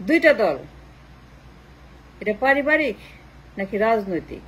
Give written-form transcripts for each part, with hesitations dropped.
দুইটা দল, এটা পারিবারিক নাকি রাজনৈতিক?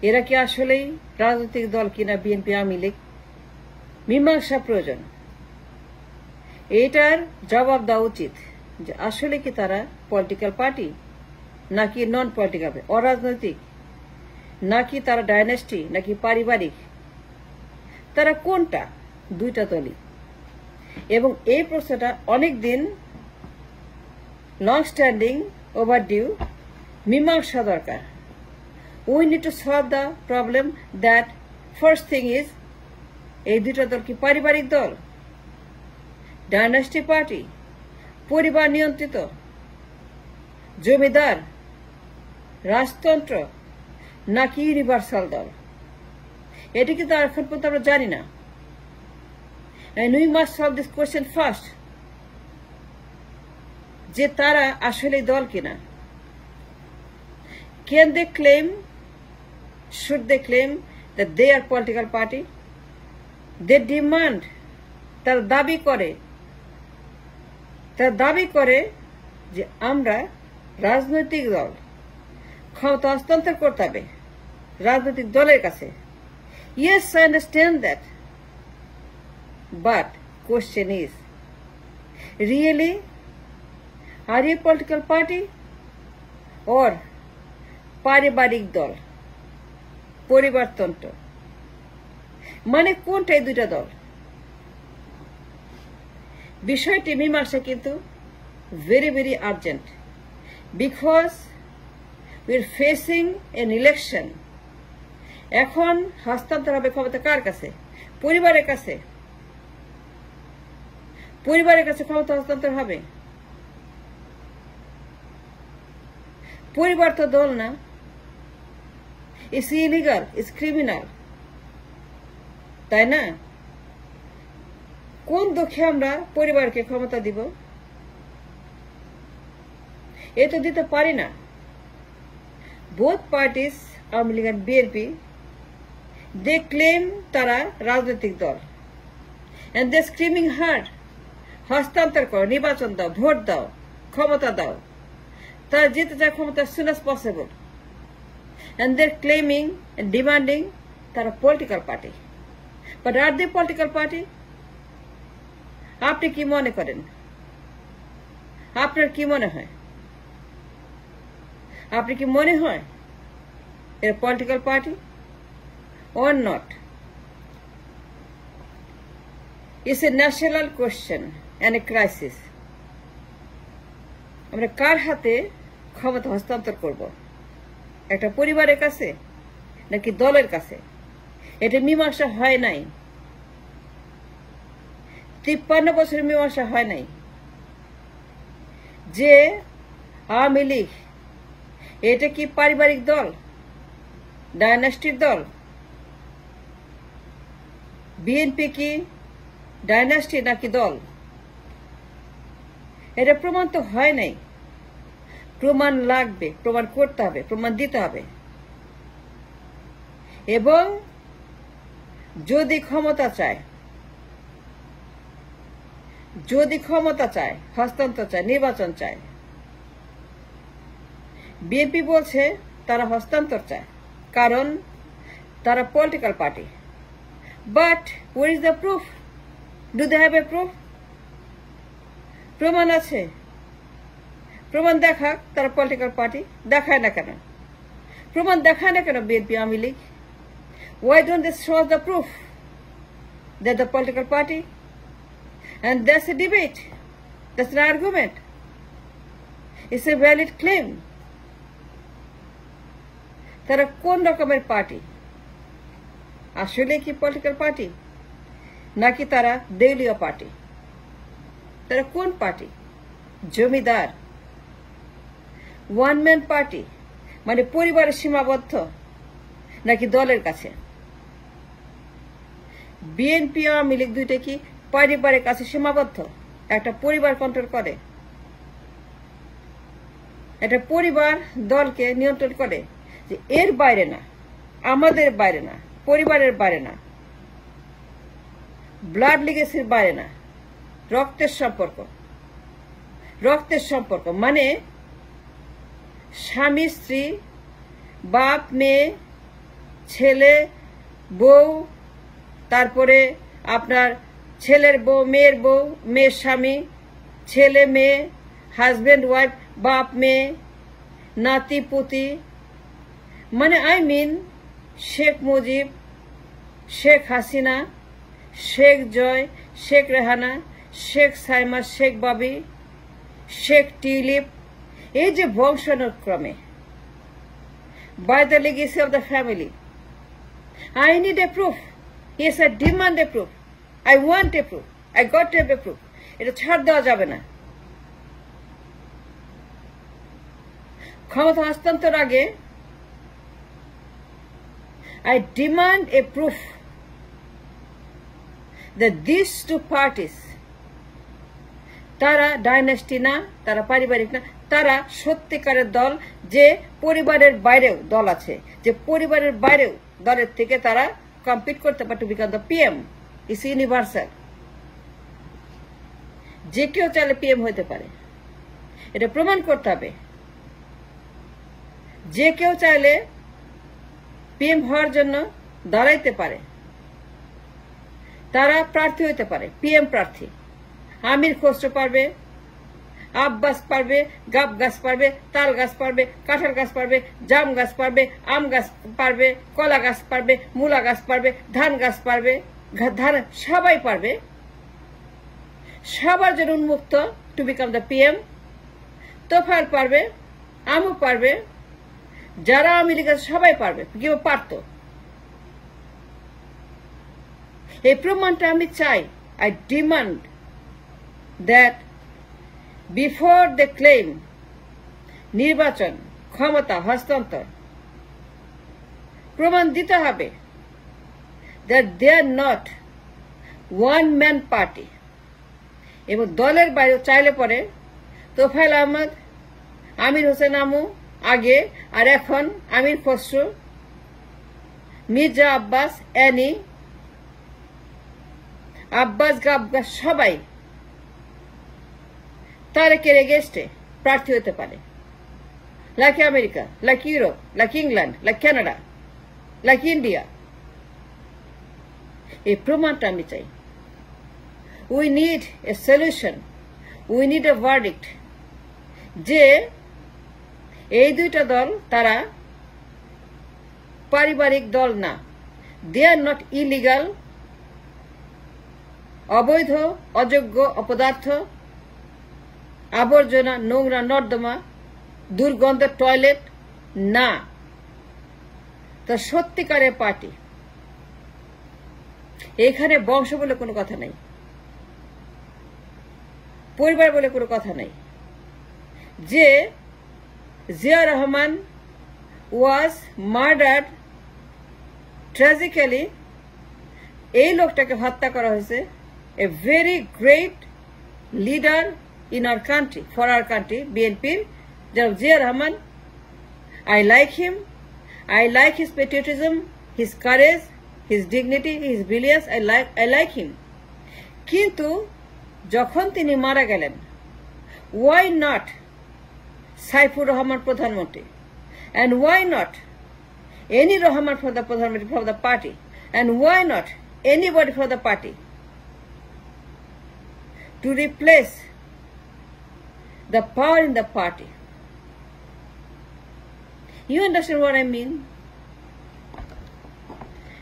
এরা কি আসলেই রাজনৈতিক দল কিনা বিএনপি আওয়ামী লীগ? মীমাংসা প্রয়োজন। এইটার জবাব দেওয়া উচিত যে আসলে কি তারা পলিটিক্যাল পার্টি নাকি নন পলিটিক্যাল, অরাজনৈতিক নাকি তারা ডাইনেস্টি নাকি পারিবারিক, তারা কোনটা? দুইটা দলই। এবং এই প্রশ্নটা অনেকদিন লং স্ট্যান্ডিং, ওভারডিউ, মীমাংসা দরকার। We need to solve the problem that first thing is, এই দুইটা দল কি পারিবারিক দল, ডাইনেস্টি পার্টি, পরিবার নিয়ন্ত্রিত, জমিদার, রাজতন্ত্র নাকি ইউনিভার্সাল দল? এটি কিন্তু এখন পর্যন্ত আমরা জানি না। And we must solve this question first, যে তারা আসলে দল কিনা। Can they claim, should they claim that they are political party? They demand, তারা দাবি করে যে আমরা রাজনৈতিক দল, ক্ষমতা হস্তান্তর করতে হবে রাজনৈতিক দলের কাছে। Yes, I understand that. But question is, really, are you a political party or পারিবারিক দল, পরিবারতন্ত্র? মানে কোনটা এই দুইটা দল? বিষয়টি মীমাংসা কিন্তু very very urgent, because we are facing an election. এখন হস্তান্তর হবে ক্ষমতা কার কাছে? পরিবারের কাছে। পরিবারের কাছে ক্ষমতা হস্তান্তর হবে। পরিবার তো দল না, ইটস ইলিগাল, ইটস ক্রিমিনাল, তাই না? কোন দুঃখে আমরা পরিবারকে ক্ষমতা দিব? এ তো দিতে পারি না। Both parties, Awami League and BNP, they claim তারা রাজনৈতিক দল, এন্ড দে স্ক্রিমিং হার্ড, হস্তান্তর করো, নির্বাচন দাও, ভোট দাও, ক্ষমতা দাও। তারা যেতে চায় ক্ষমতা as soon as possible, and they're claiming and demanding তারা political party. But are they political party? আপনি কি মনে করেন? আপনার কি মনে হয়? আপনি কি মনে হয় এর political party or not? It's a national question and a crisis. আমরা কার হাতে ক্ষমতা হস্তান্তর করব? একটা পরিবারের কাছে নাকি দলের কাছে? এটা মীমাংসা হয় নাই। 53 বছরের মীমাংসা হয় নাই। যে আওয়ামী লীগ এটা কি পারিবারিক দল, ডাইনাস্টির দল? বিএনপি কি ডাইনাস্টি নাকি দল? এটা প্রমাণ তো হয় নাই। প্রমাণ লাগবে, প্রমাণ করতে হবে, প্রমাণ দিতে হবে। এবং যদি ক্ষমতা চায়, হস্তান্তর চায়, নির্বাচন চায়, বিএনপি বলছে তারা হস্তান্তর চায় কারণ তারা political party. But where is the proof? Do they have a proof? প্রমাণ আছে? প্রমাণ দেখাক তারা পলিটিক্যাল পার্টি। দেখায় না কেন? প্রমাণ দেখায় না কেন BNP Awami League? Why don't they show the proof that the political party? And that's a debate. That's an argument. It's a valid claim. তারা কোন রকমের পার্টি? আসলে কি পলিটিক্যাল পার্টি নাকি তারা দেউলিয়া পার্টি? তারা কোন পার্টি? জমিদার, ওয়ান ম্যান পার্টি, মানে পরিবারের সীমাবদ্ধ নাকি দলের কাছে? বিএনপি আওয়ামী লীগ দুইটা কি পরিবারের কাছে সীমাবদ্ধ? একটা পরিবার কন্ট্রোল করে, একটা পরিবার দলকে নিয়ন্ত্রণ করে যে এর বাইরে না, আমাদের বাইরে না, পরিবারের বাইরে না, ব্লাড লিগেসির বাইরে না, রক্তের সম্পর্ক, রক্তের সম্পর্ক, মানে স্বামী স্ত্রী, বাপ মেয়ে, ছেলে বউ, তারপরে আপনার ছেলের বউ, মেয়ের স্বামী, ছেলে মেয়ে, হাজবেন্ড ওয়াইফ, বাপ মেয়ে, নাতি পুতি, মানে আই মিন শেখ মুজিব, শেখ হাসিনা, শেখ জয়, শেখ রেহানা, শেখ সাইমা, শেখ বাবি, শেখ টিউলিপ, এই যে বংশানুক্রমে, by the legacy of the family. I need a proof. Yes, I demand a proof. I want a proof. I got to have a proof. এটা ছাড় দেওয়া যাবে না। ক্ষমতা হস্তান্তর আগে I demand a proof that these two parties, তারা dynasty না, তারা পারিবারিক না, তারা সত্যিকারের দল, যে পরিবারের বাইরেও দল আছে, যে পরিবারের বাইরেও দলের থেকে তারা কম্পিট করতে পারে to become the PM. It's universal, যে কেউ চাইলে পিএম হতে পারে, এটা প্রমাণ করতে হবে। যে কেউ চাইলে পিএম হওয়ার জন্য দাঁড়াইতে পারে, তারা প্রার্থী হইতে পারে, পিএম প্রার্থী। আমির খসরু পারবে, আব্বাস পারবে, গাব গাছ পারবে, তাল গাছ পারবে, কাঁঠাল গাছ পারবে, জাম গাছ পারবে, আম গাছ পারবে, কলা গাছ পারবে, মূলা গাছ পারবে, ধান গাছ পারবে, ধান সবাই পারবে। সবার জন্য উন্মুক্ত to become the PM. Tofail পারবে, আমও পারবে, যারা আওয়ামী লীগ আছে সবাই পারবে, কেউ পারত। এই প্রমাণটা আমি চাই। I demand that before the claim নির্বাচন ক্ষমতা হস্তান্তর, প্রমাণ দিতে হবে that they are not one man party. এবং দলের বাইরে চাইলে পরে তোফায়েল আহমদ, আমির হোসেন আমু আগে, আর এখন আমির খসরু, মির্জা আব্বাস, অ্যানি, আব্বাস, গাব্বাস সবাই তারেকের এগেস্টে প্রার্থী হতে পারে, like America, like Europe, like England, like Canada, like India. এই প্রমাণটা আমি চাই। We need a solution, we need a verdict, যে এই দুইটা দল তারা পারিবারিক দল না, দে আর নট ইলিগাল, অবৈধ, অযোগ্য, অপদার্থ, আবর্জনা, নোংরা নর্দমা, দুর্গন্ধ টয়লেট না। তা সত্যিকারের পার্টি। এখানে বংশ বলে কোনো কথা নাই, পরিবার বলে কোনো কথা নাই। যে জিয়া রহমান ওয়াজ মার্ডার্ড ট্র্যাজিক্যালি, এই লোকটাকে হত্যা করা হয়েছে। A very great leader in our country, for our country, BNP, Zia Rahman. I like him. I like his patriotism, his courage, his dignity, his brilliance. I like him. কিন্তু যখন তিনি মারা গেলেন, why not সাইফুর রহমান প্রধানমন্ত্রী, and why not any Rahman for the প্রধানমন্ত্রী for the party, and why not anybody for the party to replace the power in the party? You understand what I mean?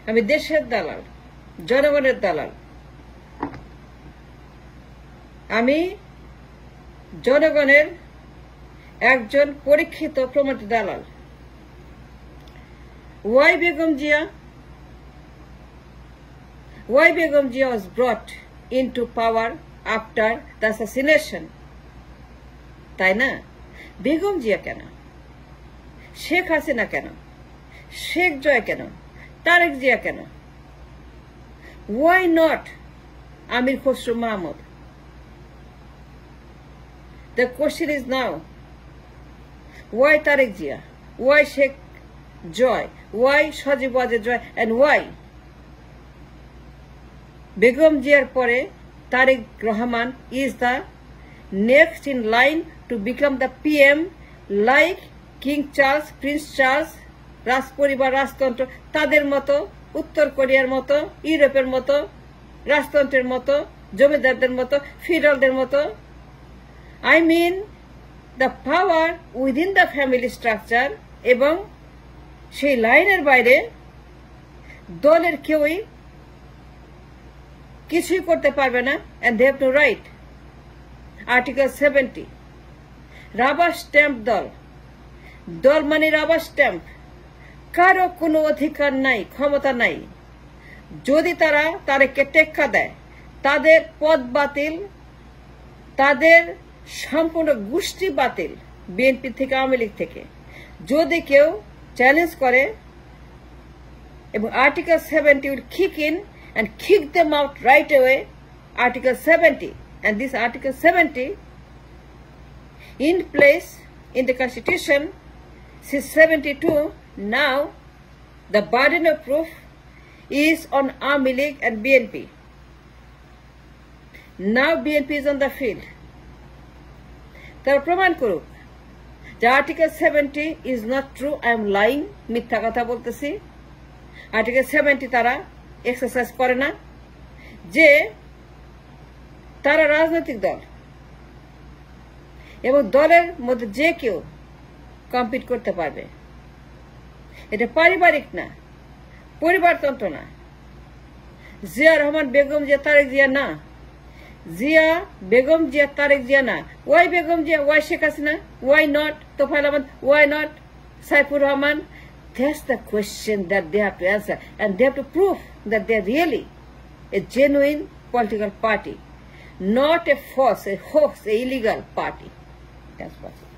আমি দেশের দালাল, জনগণের দালাল, আমি জনগণের একজন পরীক্ষিত প্রমাণিত দালাল। Why Begum Jia was brought into power after the assassination, তাই না? বেগম জিয়া কেন, শেখ হাসিনা কেন, শেখ জয় কেন, তারেক জিয়া কেন? Why not Aamir Khasru Mahmud? The question is now, why Tarek Jia? Why Sheikh Joy? Why Sajib Wazir Joy? And why Begum জিয়ার পরে Tarique Rahman is the next in line to become the PM, like King Charles, Prince Charles, রাজপরিবার রাজতন্ত্র তাদের মতো, উত্তর কোরিয়ার মতো, ইউরোপের মতো, রাজতন্ত্রের মতো, জমিদারদের মতো, ফিডালদের মতো। I mean the power within the family structure, এবং সেই লাইনের বাইরে দলের কেউই কিছুই করতে পারবে না, and they have to write Article 70, rubber stamp দল, দল মানে রাবার স্ট্যাম্প, কারো কোনো অধিকার নাই, ক্ষমতা নাই। যদি তারা তারেককে টেক্কা দেয়, তাদের পদ বাতিল, তাদের সম্পূর্ণ গোষ্ঠী বাতিল, বিএনপি থেকে, আওয়ামী লীগ থেকে। যদি কেউ চ্যালেঞ্জ করে, এবং Article 70 will kick in and kick them out right away. Article 70, and this Article 70 in place in the Constitution since 72. Now the burden of proof is on Army League and BNP. Now BNP is on the field. তারা প্রমাণ করুক যে Article 70 is not true, I am lying, মিথ্যা কথা বলতেছি। Article 70 তারা exercise করে না, যে তারা রাজনৈতিক দল এবং দলের মধ্যে যে কেউ কম্পিট করতে পারবে। এটা পারিবারিক না, পরিবারতন্ত্র না। জিয়া রহমান বেগম জিয়া তারেক জিয়া না, জিয়া বেগম জিয়া তারেক জিয়া না। Why Begum Zia, why Sheikh Hasina, why not Tofail Ahmed, why not Saifur Rahman? That's the question that they have to answer, and they have to prove that they are really a genuine political party, not a false, a hoax, a illegal party. That's possible.